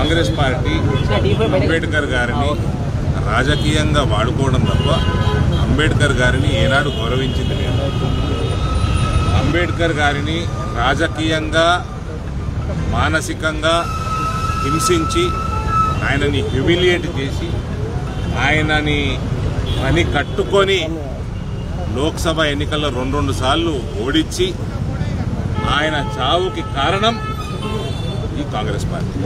Congress party Ambedkar గారిని రాజకీయంగా వాడుకోవడం తప్ప అంబేద్కర్ గారిని ఏనాడు గౌరవించింది లేదు. అంబేద్కర్ గారిని రాజకీయంగా మానసికంగా హింసించి ఆయనని హ్యూమిలియేట్ చేసి ఆయనని పని కట్టుకొని లోక్సభ ఎన్నికల్లో రెండు సార్లు ఓడించి ఆయన చావుకి కారణం ఈ కాంగ్రెస్ పార్టీ.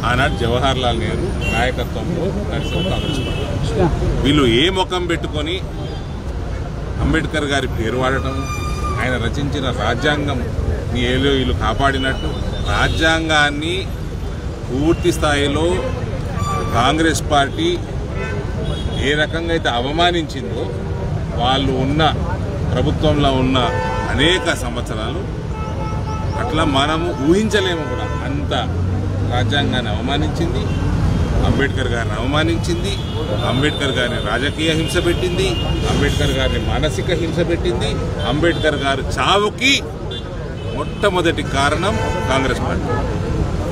ఆనాడు జవహర్ లాల్ నెహ్రూ నాయకత్వంలో నడిచిన కాంగ్రెస్ పార్టీ. వీళ్ళు ఏ ముఖం పెట్టుకొని అంబేద్కర్ గారి పేరు వాడటం, ఆయన రచించిన రాజ్యాంగం ఏలో వీళ్ళు కాపాడినట్టు రాజ్యాంగాన్ని పూర్తి స్థాయిలో కాంగ్రెస్ పార్టీ ఏ రకంగా అయితే అవమానించిందో వాళ్ళు ఉన్న ప్రభుత్వంలో ఉన్న అనేక సంవత్సరాలు అట్లా మనము ఊహించలేము కూడా. అంత రాజ్యాంగాన్ని అవమానించింది, అంబేద్కర్ గారిని అవమానించింది, అంబేద్కర్ గారిని రాజకీయ హింస పెట్టింది, అంబేద్కర్ గారిని మానసిక హింస పెట్టింది. అంబేద్కర్ గారి చావుకి మొట్టమొదటి కారణం కాంగ్రెస్ పార్టీ.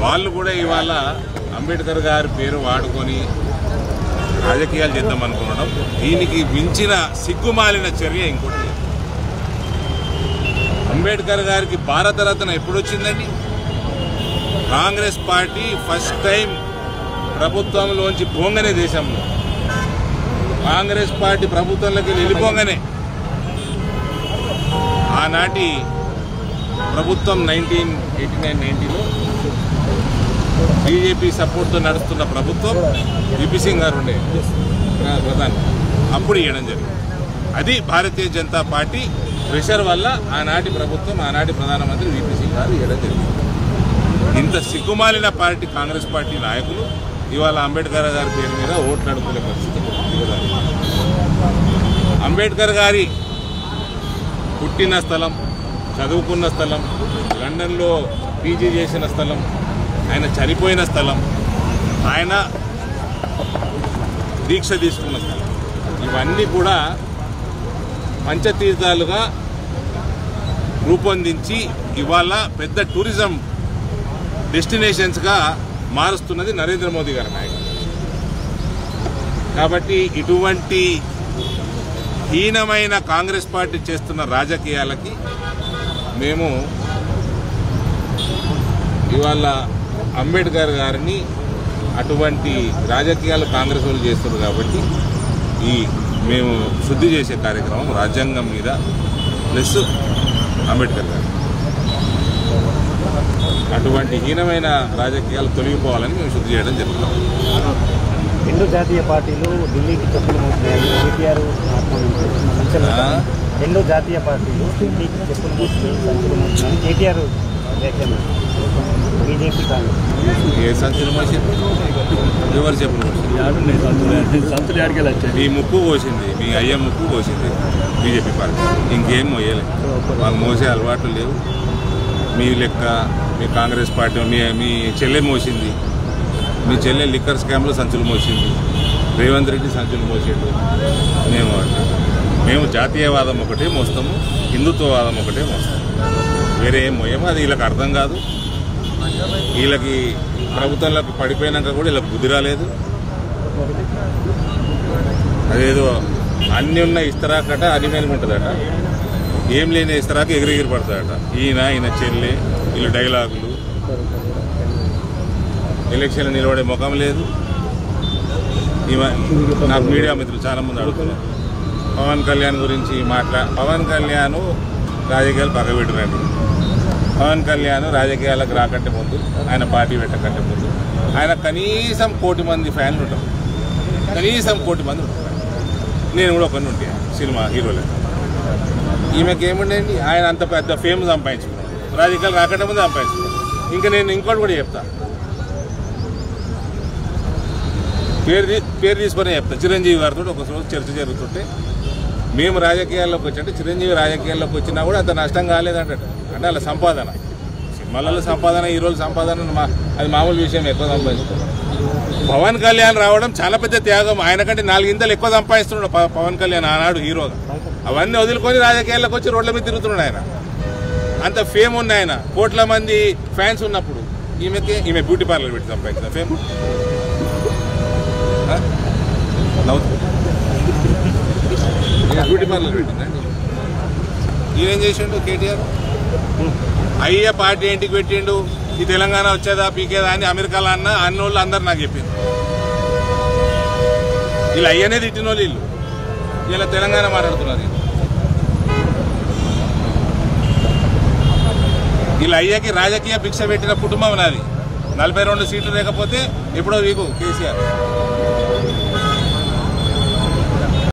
వాళ్ళు కూడా ఇవాళ అంబేద్కర్ గారి పేరు వాడుకొని రాజకీయాలు చేద్దామనుకోవడం దీనికి మించిన సిగ్గుమాలిన చర్య ఇంకోటి. అంబేద్కర్ గారికి భారతరత్న ఎప్పుడు వచ్చిందండి? కాంగ్రెస్ పార్టీ ఫస్ట్ టైం ప్రభుత్వంలోంచి పోంగనే, దేశంలో కాంగ్రెస్ పార్టీ ప్రభుత్వంలోకి వెళ్ళిపోగానే ఆనాటి ప్రభుత్వం 1989-90లో బీజేపీ సపోర్ట్తో నడుస్తున్న ప్రభుత్వం విపి సింగ్ గారు ఉండే ప్రధాని, అప్పుడు ఇవ్వడం జరిగింది. అది భారతీయ జనతా పార్టీ ప్రెషర్ వల్ల ఆనాటి ప్రభుత్వం, ఆనాటి ప్రధానమంత్రి విపి సింగ్ గారు ఇవ్వడం జరిగింది. ఇంత సిగ్గుమాలిన పార్టీ కాంగ్రెస్ పార్టీ నాయకులు ఇవాళ అంబేద్కర్ గారి పేరు మీద ఓట్లు అడుగునే పరిస్థితి. అంబేద్కర్ గారి పుట్టిన స్థలం, చదువుకున్న స్థలం, లండన్లో పీజీ చేసిన స్థలం, ఆయన చనిపోయిన స్థలం, ఆయన దీక్ష తీసుకున్న స్థలం, ఇవన్నీ కూడా పంచతీర్థాలుగా రూపొందించి ఇవాళ పెద్ద టూరిజం డెస్టినేషన్స్గా మారుస్తున్నది నరేంద్ర మోదీ గారి నాయకత్వం. కాబట్టి ఇటువంటి హీనమైన కాంగ్రెస్ పార్టీ చేస్తున్న రాజకీయాలకి మేము ఇవాళ అంబేద్కర్ గారిని అటువంటి రాజకీయాలు కాంగ్రెస్ వాళ్ళు చేస్తున్నారు కాబట్టి మేము శుద్ధి చేసే కార్యక్రమం రాజ్యాంగం మీద ప్లస్ అంబేద్కర్ గారు అటువంటి హీనమైన రాజకీయాలు తొలగిపోవాలని మేము శుద్ధి చేయడం జరుగుతుంది. రెండు జాతీయ పార్టీలు ఢిల్లీకి చెప్పులు మోస్తున్నాయని కేటీఆర్ రెండు జాతీయ పార్టీలు ఢిల్లీకి చెప్పులు మోస్తున్నాయని కేటీఆర్ వ్యాఖ్యలు. బీజేపీ కాంగ్రెస్ ఏ సంచులు మోసింది? ఎవరు చెప్పులు మోసింది? మీ ముక్కు కోసింది, మీ అయ్య ముక్కు కోసింది బీజేపీ పార్టీ. ఇంకేం మోయలేదు, వాళ్ళు మోసే అలవాట్లు లేవు. మీ లెక్క మీ కాంగ్రెస్ పార్టీ మీ చెల్లె మోసింది, మీ చెల్లె లిక్కర్ స్కామ్లో సంచులు మోసింది, రేవంత్ రెడ్డి సంచులు మోసిండు. మేము జాతీయవాదం ఒకటే మోస్తాము, హిందుత్వవాదం ఒకటే మోస్తాము, వేరే ఏం మోయమో. అది వీళ్ళకి అర్థం కాదు. వీళ్ళకి ప్రభుత్వంలోకి పడిపోయినాక కూడా వీళ్ళకి బుద్ధి రాలేదు. అదేదో అన్నీ ఉన్న ఇస్తరాకట అనిమేలుగా ఉంటుందట, ఏం లేని ఇస్తరాక ఎగిరెగిరి పడతాడట. ఈయన చెల్లె వీళ్ళు డైలాగులు, ఎలక్షన్లు నిలబడే ముఖం లేదు. నాకు మీడియా మిత్రులు చాలామంది అడుగుతున్నారు పవన్ కళ్యాణ్ గురించి పవన్ కళ్యాణ్ రాజకీయాలు పగబెట్టినండి. పవన్ కళ్యాణ్ రాజకీయాలకు రాకంటే ముందు, ఆయన పార్టీ పెట్టకంటే ముందు ఆయన కనీసం 1 కోటి మంది ఫ్యాన్లు ఉంటారు, కనీసం 1 కోటి మంది ఉంటారు. నేను కూడా ఒకరిని ఉంటే సినిమా హీరోలే. ఈమెకి ఏముండేది? ఆయన అంత పెద్ద ఫేమ్ సంపాదించుకున్నాడు, రాజకీయాలు రాకంటే ముందు సంపాదించుకున్నాడు. ఇంకా నేను ఇంకోటి కూడా చెప్తా, పేరు తీసుకొని చెప్తా. చిరంజీవి గారితో ఒకరోజు చర్చ జరుగుతుంటే మేము రాజకీయాల్లోకి వచ్చి, అంటే చిరంజీవి రాజకీయాల్లోకి వచ్చినా కూడా అంత నష్టం కాలేదంట. అంటే అలా సంపాదన, సినిమాలలో సంపాదన, ఈరోజు సంపాదన అది మామూలు విషయం. ఎక్కువ సంపాదించుకోవడం, పవన్ కళ్యాణ్ రావడం చాలా పెద్ద త్యాగం. ఆయన కంటే 4 ఇంతలు ఎక్కువ సంపాదిస్తున్నాడు పవన్ కళ్యాణ్ ఆనాడు హీరోగా. అవన్నీ వదులుకొని రాజకీయాల్లోకి వచ్చి రోడ్ల మీద తిరుగుతున్నాడు. ఆయన అంత ఫేమ్ ఉన్న ఆయన, కోట్ల మంది ఫ్యాన్స్ ఉన్నప్పుడు ఈమె బ్యూటీ పార్లర్ పెట్టి సంపాదించిన ఫేమ్ నవ్వుతుంది. బ్యూటీ పార్లర్ పెట్టిందండి. ఈయనేం చేసిండు కేటీఆర్? అయ్యే పార్టీ ఇంటికి పెట్టిండు, ఈ తెలంగాణ వచ్చేదా పీకేదా అని అమెరికాలో అన్నోళ్ళు అందరు నాకు చెప్పింది. వీళ్ళు అయ్యనే తిట్టిన వాళ్ళు వీళ్ళు, ఇలా తెలంగాణ మాట్లాడుతున్నారు. వీళ్ళు అయ్యాకి రాజకీయ భిక్ష పెట్టిన కుటుంబం నాది. 42 సీట్లు లేకపోతే ఎప్పుడో వీకు కేసీఆర్